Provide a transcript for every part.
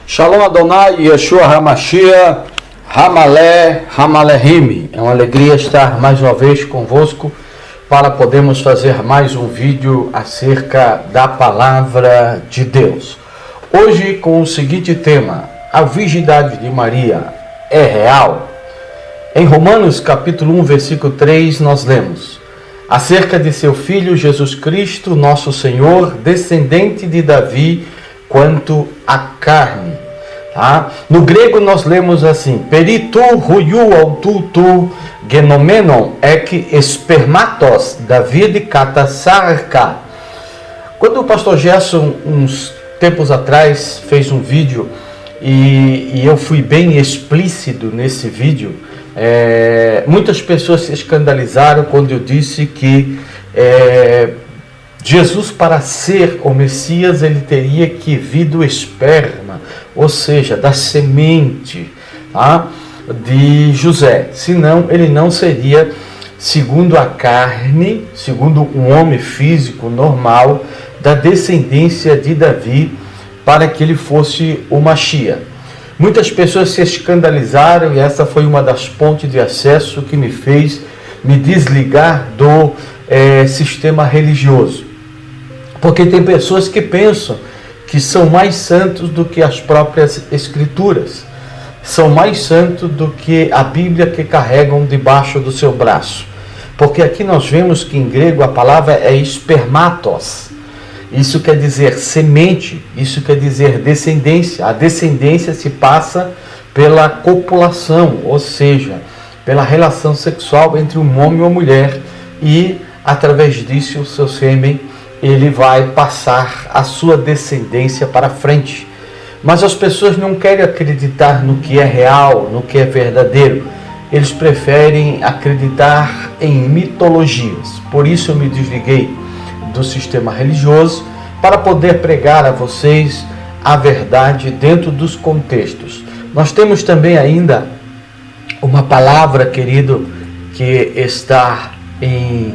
Shalom Adonai, Yeshua HaMashiach, Hamalé, Hamalehim. É uma alegria estar mais uma vez convosco para podermos fazer mais um vídeo acerca da Palavra de Deus. Hoje com o seguinte tema: a virgindade de Maria é real? Em Romanos capítulo 1, versículo 3, nós lemos acerca de seu Filho Jesus Cristo, nosso Senhor, descendente de Davi, quanto à carne. Tá? No grego nós lemos assim: Peritu huiu aututu genomenon ek espermatos David katasarka. Quando o pastor Gerson, uns tempos atrás, fez um vídeo e eu fui bem explícito nesse vídeo, muitas pessoas se escandalizaram quando eu disse que Jesus, para ser o Messias, ele teria que vir do esperma, ou seja, da semente, tá, de José. Senão, ele não seria segundo a carne, segundo um homem físico normal, da descendência de Davi, para que ele fosse o Mashiach. Muitas pessoas se escandalizaram e essa foi uma das pontes de acesso que me fez me desligar do sistema religioso. Porque tem pessoas que pensam que são mais santos do que as próprias escrituras, são mais santos do que a Bíblia que carregam debaixo do seu braço. Porque aqui nós vemos que em grego a palavra é espermatos. Isso quer dizer semente, isso quer dizer descendência. A descendência se passa pela copulação, ou seja, pela relação sexual entre um homem e uma mulher, e através disso o seu sêmen ele vai passar a sua descendência para frente. Mas as pessoas não querem acreditar no que é real, no que é verdadeiro. Eles preferem acreditar em mitologias. Por isso eu me desliguei do sistema religioso para poder pregar a vocês a verdade dentro dos contextos. Nós temos também ainda uma palavra, querido, que está em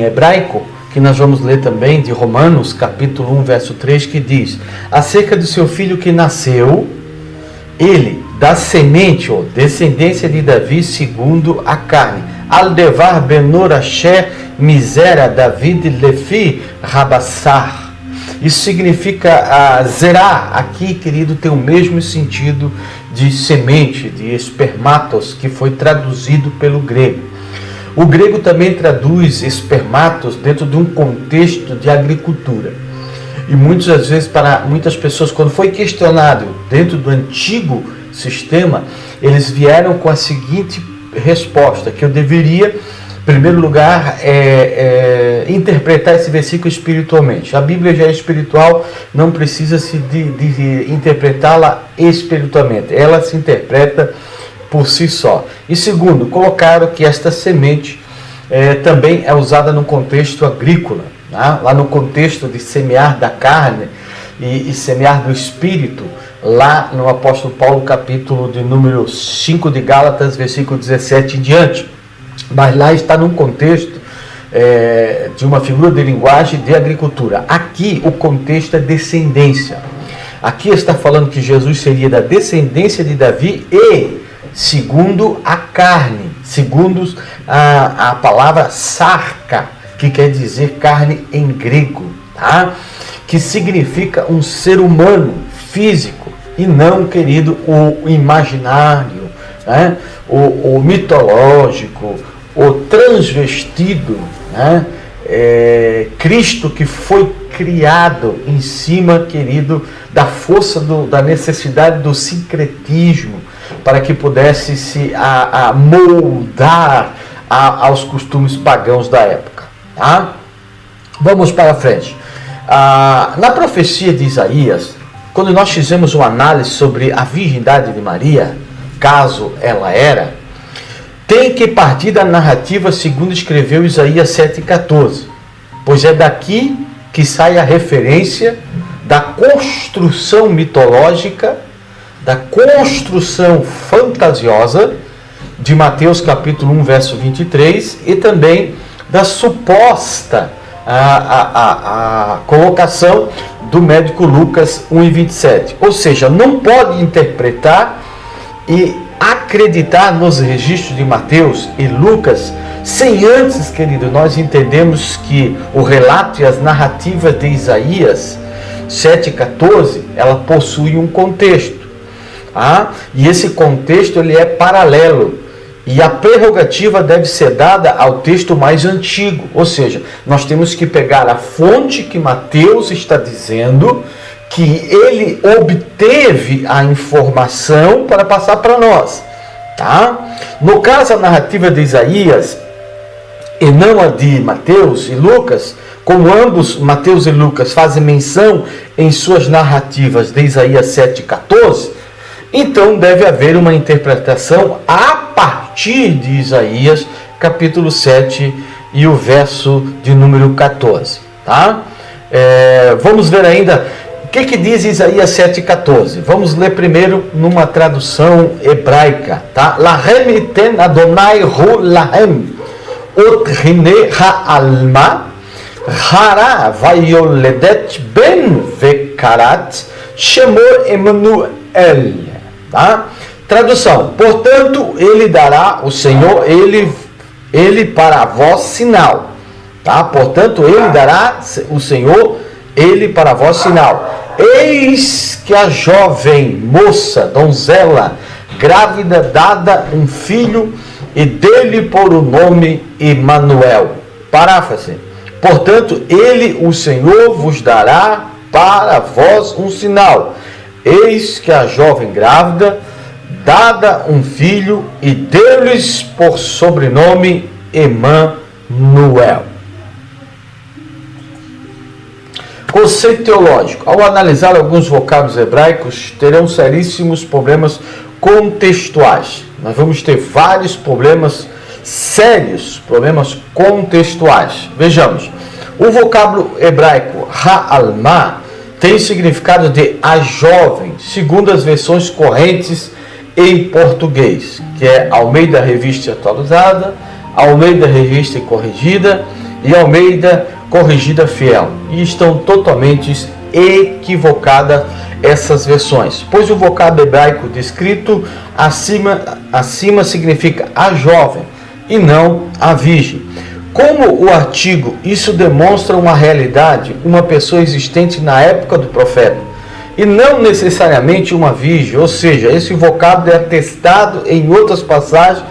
hebraico, que nós vamos ler também, de Romanos, capítulo 1, verso 3, que diz acerca do seu filho que nasceu, ele, da semente, ou descendência de Davi, segundo a carne. Aldevar benor asher misera David lefi rabassar. Isso significa zerar. Aqui, querido, tem o mesmo sentido de semente, de espermatos, que foi traduzido pelo grego. O grego também traduz espermatos dentro de um contexto de agricultura. E muitas vezes, para muitas pessoas, quando foi questionado dentro do antigo sistema, eles vieram com a seguinte resposta: que eu deveria, em primeiro lugar, interpretar esse versículo espiritualmente. A Bíblia já é espiritual, não precisa de interpretá-la espiritualmente. Ela se interpreta por si só. E segundo, colocaram que esta semente também é usada no contexto agrícola, né? Lá no contexto de semear da carne e semear do espírito, lá no apóstolo Paulo, capítulo de número 5 de Gálatas, versículo 17 em diante. Mas lá está num contexto de uma figura de linguagem de agricultura. Aqui o contexto é descendência. Aqui está falando que Jesus seria da descendência de Davi e segundo a carne, segundo a palavra sarca, que quer dizer carne em grego, tá? Que significa um ser humano físico e não, querido, o imaginário, né? o mitológico, o transvestido, né? Cristo que foi criado em cima, querido, da força da necessidade do sincretismo, para que pudesse se moldar aos costumes pagãos da época. Tá? Vamos para frente. Na profecia de Isaías, quando nós fizemos uma análise sobre a virgindade de Maria, caso ela era, tem que partir da narrativa segundo escreveu Isaías 7,14, pois é daqui que sai a referência da construção mitológica, da construção fantasiosa de Mateus capítulo 1, verso 23, e também da suposta a colocação do médico Lucas 1:27. Ou seja, não pode interpretar e acreditar nos registros de Mateus e Lucas sem antes, querido, nós entendemos que o relato e as narrativas de Isaías 7:14, ela possui um contexto. E esse contexto ele é paralelo. E a prerrogativa deve ser dada ao texto mais antigo. Ou seja, nós temos que pegar a fonte que Mateus está dizendo, que ele obteve a informação para passar para nós. No caso, a narrativa de Isaías, e não a de Mateus e Lucas, como ambos, Mateus e Lucas, fazem menção em suas narrativas de Isaías 7:14, então deve haver uma interpretação a partir de Isaías capítulo 7 e o verso de número 14. Vamos ver ainda o que diz Isaías 7:14. Vamos ler primeiro numa tradução hebraica. Lahem iten Adonai hu lahem ot hine ha'alma hara vayoledet ben vekarat shemor Emanuel. Tradução: portanto, ele dará, o Senhor, ele para vós sinal. Portanto, ele dará, o Senhor, ele para vós sinal. Eis que a jovem moça, donzela, grávida, dada um filho, e dele por o nome Emanuel. Paráfrase: portanto, ele, o Senhor, vos dará para vós um sinal. Eis que a jovem grávida, dada um filho, e deu-lhes por sobrenome Emanuel. Conceito teológico: ao analisar alguns vocábulos hebraicos, terão seríssimos problemas contextuais. Nós vamos ter vários problemas sérios, problemas contextuais. Vejamos, o vocábulo hebraico ha'alma tem significado de a jovem, segundo as versões correntes em português, que é Almeida Revista Atualizada, Almeida Revista Corrigida e Almeida Corrigida Fiel. E estão totalmente equivocadas essas versões, pois o vocábulo hebraico descrito acima significa a jovem e não a virgem. Como o artigo, isso demonstra uma realidade, uma pessoa existente na época do profeta, e não necessariamente uma virgem, ou seja, esse vocábulo é atestado em outras passagens,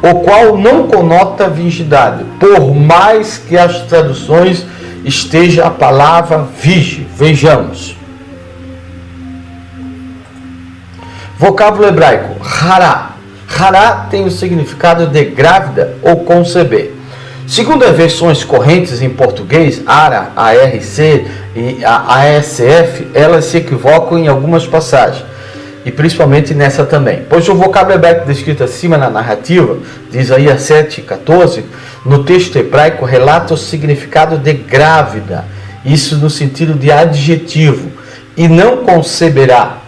o qual não conota virgindade, por mais que as traduções esteja a palavra virgem. Vejamos. Vocábulo hebraico, hará. Hará tem o significado de grávida ou conceber. Segundo as versões correntes em português, ARA, ARC e a ASF, elas se equivocam em algumas passagens, e principalmente nessa também. Pois o vocábulo hebraico descrito acima na narrativa, de Isaías 7:14, no texto hebraico relata o significado de grávida, isso no sentido de adjetivo, e não conceberá,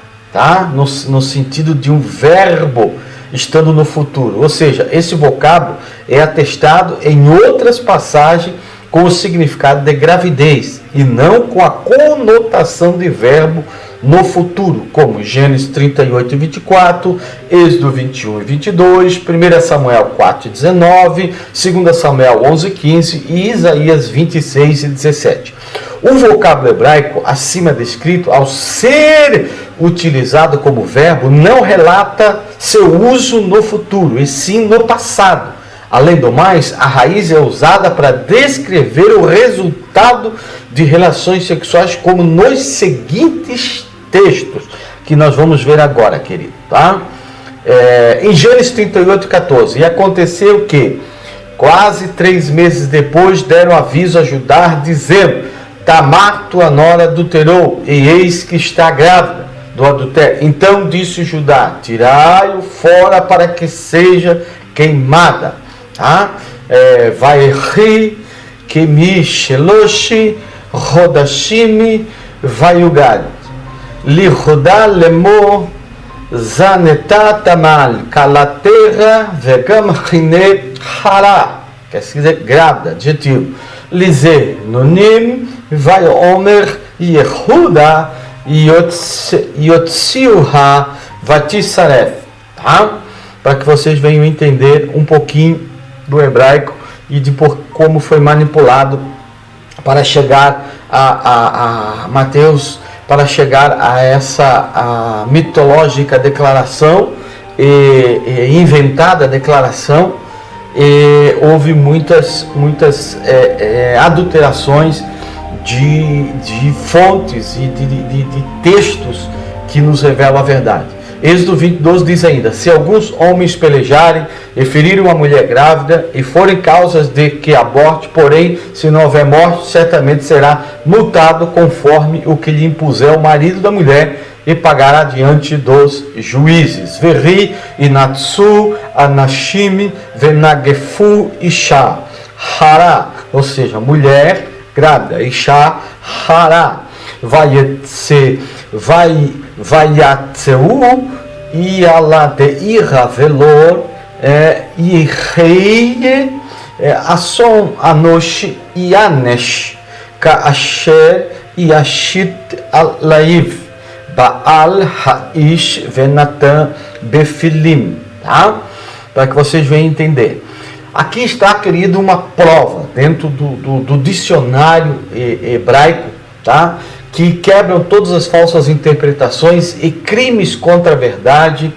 no sentido de um verbo estando no futuro. Ou seja, esse vocábulo é atestado em outras passagens com o significado de gravidez e não com a conotação de verbo no futuro, como Gênesis 38:24, Êxodo 21:22, 1 Samuel 4:19, 2 Samuel 11:15 e Isaías 26:17. O vocábulo hebraico acima descrito, ao ser utilizado como verbo, não relata seu uso no futuro, e sim no passado. Além do mais, a raiz é usada para descrever o resultado de relações sexuais, como nos seguintes textos, que nós vamos ver agora, querido. Em Gênesis 38:14, e aconteceu que, quase 3 meses depois, deram aviso a Judá, dizendo: Tamar, tua nora, adulterou, e eis que está grávida do adultério. Então disse Judá: tirai-o fora para que seja queimada. Vai rir que mi sheloshi rodashimi vaiugad li rodá lemor zanetá tamal kalaterra vegam hine hará, quer dizer grávida, adjetivo. Lizer nonim vai omer Yehuda Yotziuha Vatisaref, tá? Para que vocês venham entender um pouquinho do hebraico e de como foi manipulado para chegar a Mateus, para chegar a essa mitológica declaração, inventada declaração. Houve muitas adulterações de fontes e de textos que nos revelam a verdade. Êxodo 20:12 diz ainda: se alguns homens pelejarem e ferirem uma mulher grávida e forem causas de que aborte, porém, se não houver morte, certamente será multado conforme o que lhe impuser o marido da mulher e pagará diante dos juízes. Verri inatsu anashim venagefu isha hará, ou seja, mulher grávida, isha hará, Vayatzeu Ialadeiha Velor Irei Ason Anosh Yanesh Kaasher Yashit Alaiv Baal Haish Venatan Befilim, tá? Para que vocês venham entender. Aqui está, querido, uma prova dentro do dicionário hebraico, tá? Que quebram todas as falsas interpretações e crimes contra a verdade,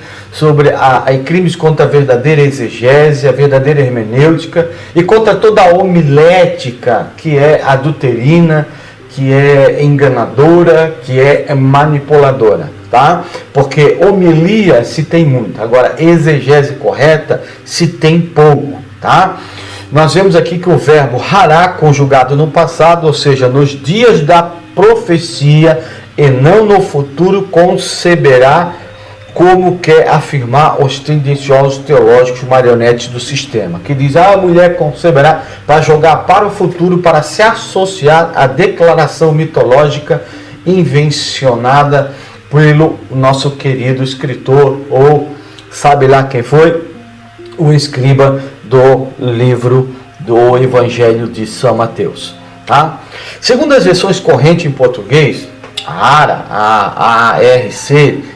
crimes contra a verdadeira exegese, a verdadeira hermenêutica, e contra toda a homilética, que é adulterina, que é enganadora, que é manipuladora, tá? Porque homilia se tem muito, agora exegese correta se tem pouco, tá? Nós vemos aqui que o verbo hará, conjugado no passado, ou seja, nos dias da profecia e não no futuro, conceberá, como quer afirmar os tendenciosos teológicos marionetes do sistema, que diz: a mulher conceberá para jogar para o futuro, para se associar à declaração mitológica invencionada pelo nosso querido escritor, ou sabe lá quem foi, o escriba do livro do Evangelho de São Mateus, tá? Segundo as versões correntes em português, a ARA, a ARC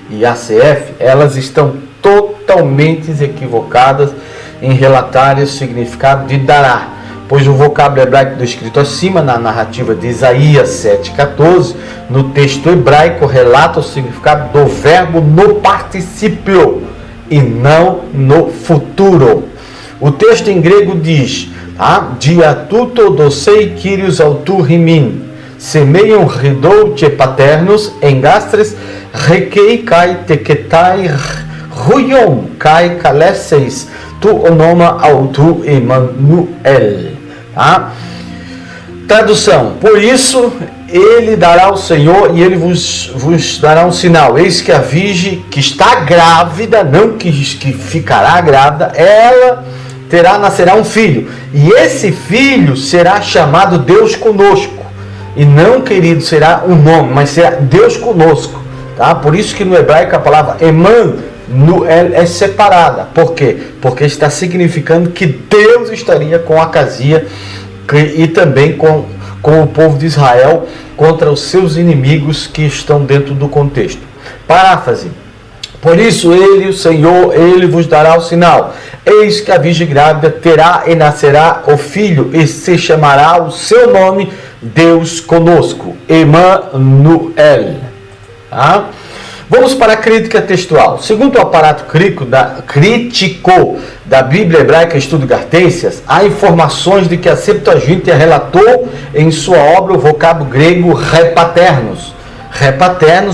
e a ACF, elas estão totalmente equivocadas em relatar o significado de dará, pois o vocábulo hebraico descrito acima na narrativa de Isaías 7,14, no texto hebraico relata o significado do verbo no particípio e não no futuro. O texto em grego diz: diatuto dosei kyrios auturrimin, semeiam redou te paternos, engastres rekei kai teketai ruion kai kalesseis tu onoma autu Emanuel. Tradução: por isso ele dará ao Senhor e ele vos dará um sinal. Eis que a virgem que está grávida, não que ficará grávida, ela nascerá um filho, e esse filho será chamado Deus conosco, e não, querido, será um nome, mas será Deus conosco, tá? Por isso que no hebraico a palavra Emanuel é separada. Por quê? Porque está significando que Deus estaria com Acasia e também com o povo de Israel contra os seus inimigos que estão dentro do contexto. Paráfrase: por isso ele, o Senhor, ele vos dará o sinal. Eis que a virgem grávida terá e nascerá o filho, e se chamará o seu nome Deus conosco, Emanuel. Tá? Vamos para a crítica textual. Segundo o aparato crítico da Bíblia Hebraica Estudo Gartências, há informações de que a Septuaginta relatou em sua obra o vocábulo grego repaternos,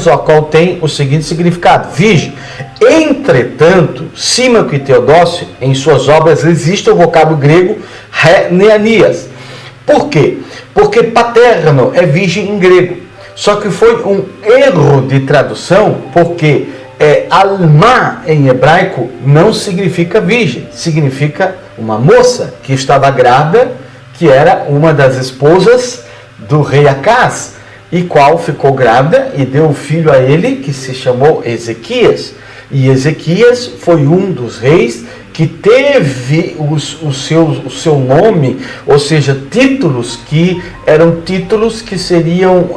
ao qual tem o seguinte significado: virgem. Entretanto, Símaco e Teodósio, em suas obras, existe o vocábulo grego neanias. Por quê? Porque paterno é virgem em grego. Só que foi um erro de tradução, porque alma em hebraico não significa virgem, significa uma moça que estava grávida, que era uma das esposas do rei Acaz, e qual ficou grávida e deu um filho a ele, que se chamou Ezequias. E Ezequias foi um dos reis que teve o seu nome, ou seja, títulos que eram títulos que seriam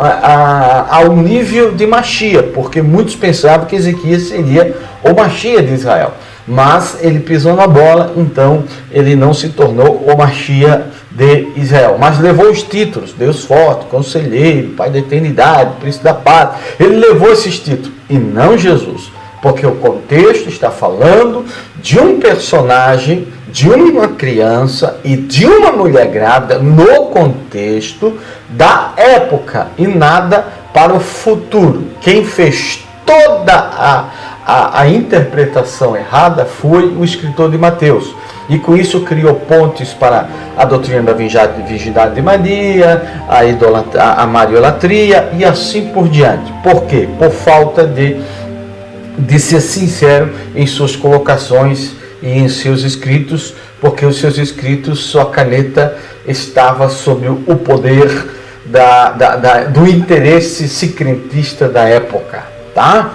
ao nível de Machia, porque muitos pensavam que Ezequias seria o Machia de Israel. Mas ele pisou na bola, então ele não se tornou o Machia de Israel. Mas levou os títulos: Deus forte, Conselheiro, Pai da Eternidade, Príncipe da Paz. Ele levou esses títulos, e não Jesus. Porque o contexto está falando de um personagem, de uma criança e de uma mulher grávida no contexto da época e nada para o futuro. Quem fez toda a interpretação errada foi o escritor de Mateus. E com isso criou pontes para a doutrina da virgindade de Maria, a mariolatria e assim por diante. Por quê? Por falta de ser sincero em suas colocações e em seus escritos, porque os seus escritos, sua caneta estava sob o poder do interesse secretista da época, tá?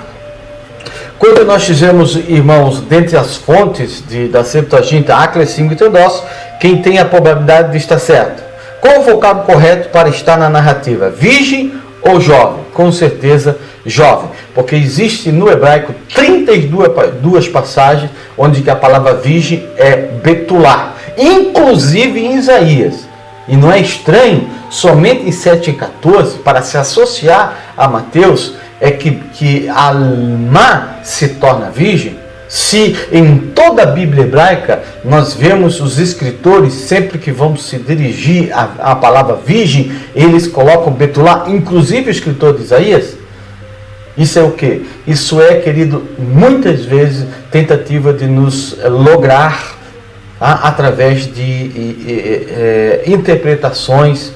Quando nós fizemos, irmãos, dentre as fontes da Septuaginta, Áquila, Símaco e Teodócio, quem tem a probabilidade de estar certo? Qual o vocábulo correto para estar na narrativa? Virgem ou jovem? Com certeza jovem, porque existe no hebraico 32 passagens onde que a palavra virgem é betulá, inclusive em Isaías. E não é estranho, somente em 7:14, para se associar a Mateus, é que Alma se torna virgem. Se em toda a Bíblia hebraica nós vemos os escritores, sempre que vão se dirigir à palavra virgem, eles colocam betulá, inclusive o escritor de Isaías. Isso é o quê? Isso é, querido, muitas vezes tentativa de nos lograr através de interpretações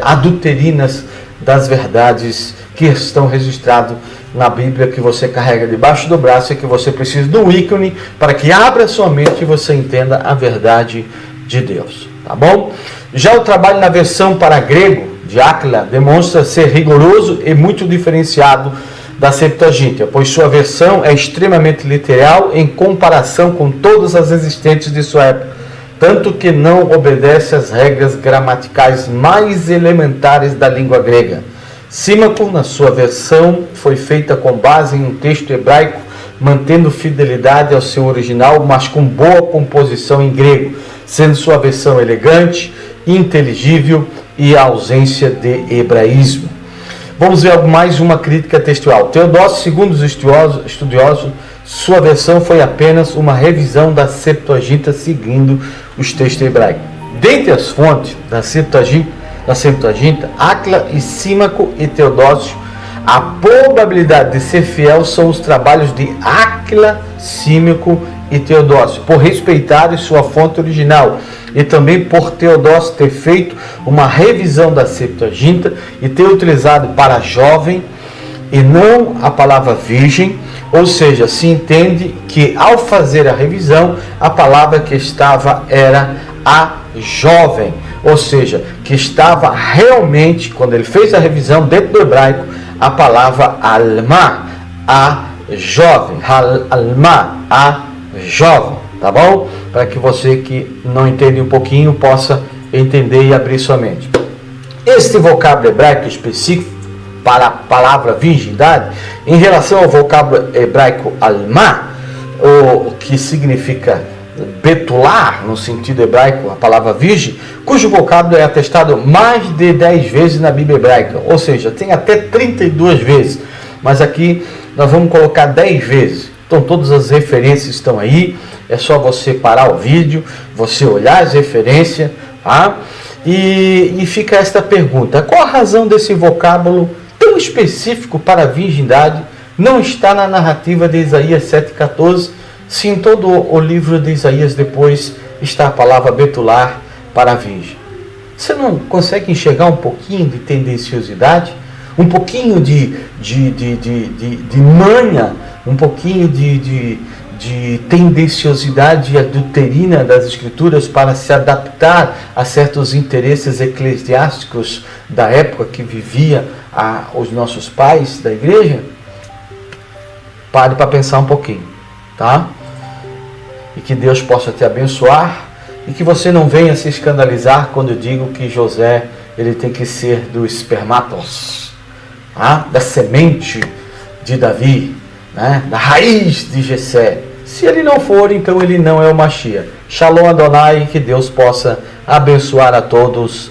adulterinas das verdades que estão registradas na Bíblia, que você carrega debaixo do braço e que você precisa do ícone para que abra sua mente e você entenda a verdade de Deus, tá bom? Já o trabalho na versão para grego de Áquila demonstra ser rigoroso e muito diferenciado da Septuaginta, pois sua versão é extremamente literal em comparação com todas as existentes de sua época, tanto que não obedece às regras gramaticais mais elementares da língua grega. Símaco, na sua versão, foi feita com base em um texto hebraico, mantendo fidelidade ao seu original, mas com boa composição em grego, sendo sua versão elegante, inteligível e a ausência de hebraísmo. Vamos ver mais uma crítica textual. Teodócio, segundo os estudiosos, sua versão foi apenas uma revisão da Septuaginta seguindo os textos hebraicos. Dentre as fontes da Septuaginta, Áquila e Símaco e Teodócio, a probabilidade de ser fiel são os trabalhos de Áquila, Símaco e Teodócio, por respeitarem sua fonte original, e também por Teodócio ter feito uma revisão da Septuaginta e ter utilizado para jovem e não a palavra virgem, ou seja, se entende que ao fazer a revisão, a palavra que estava era a jovem, ou seja, que estava realmente, quando ele fez a revisão dentro do hebraico, a palavra alma, a jovem, alma, a jovem, tá bom? Para que você que não entende um pouquinho possa entender e abrir sua mente. Este vocábulo hebraico específico para a palavra virgindade, em relação ao vocábulo hebraico alma, o que significa betular, no sentido hebraico, a palavra virgem, cujo vocábulo é atestado mais de 10 vezes na Bíblia hebraica, ou seja, tem até 32 vezes, mas aqui nós vamos colocar 10 vezes. Então todas as referências estão aí, é só você parar o vídeo, você olhar as referências, tá? E fica esta pergunta: qual a razão desse vocábulo tão específico para a virgindade não está na narrativa de Isaías 7,14, se em todo o livro de Isaías depois está a palavra betular para a virgem? Você não consegue enxergar um pouquinho de tendenciosidade? Um pouquinho de manha? Um pouquinho de tendenciosidade adulterina das Escrituras para se adaptar a certos interesses eclesiásticos da época que vivia os nossos pais da igreja? Pare para pensar um pouquinho. tá? E que Deus possa te abençoar e que você não venha se escandalizar quando eu digo que José, ele tem que ser do espermatos, tá? Da semente de Davi, né? Da raiz de Jessé. Se ele não for, então ele não é o Mashiach. Shalom Adonai, que Deus possa abençoar a todos.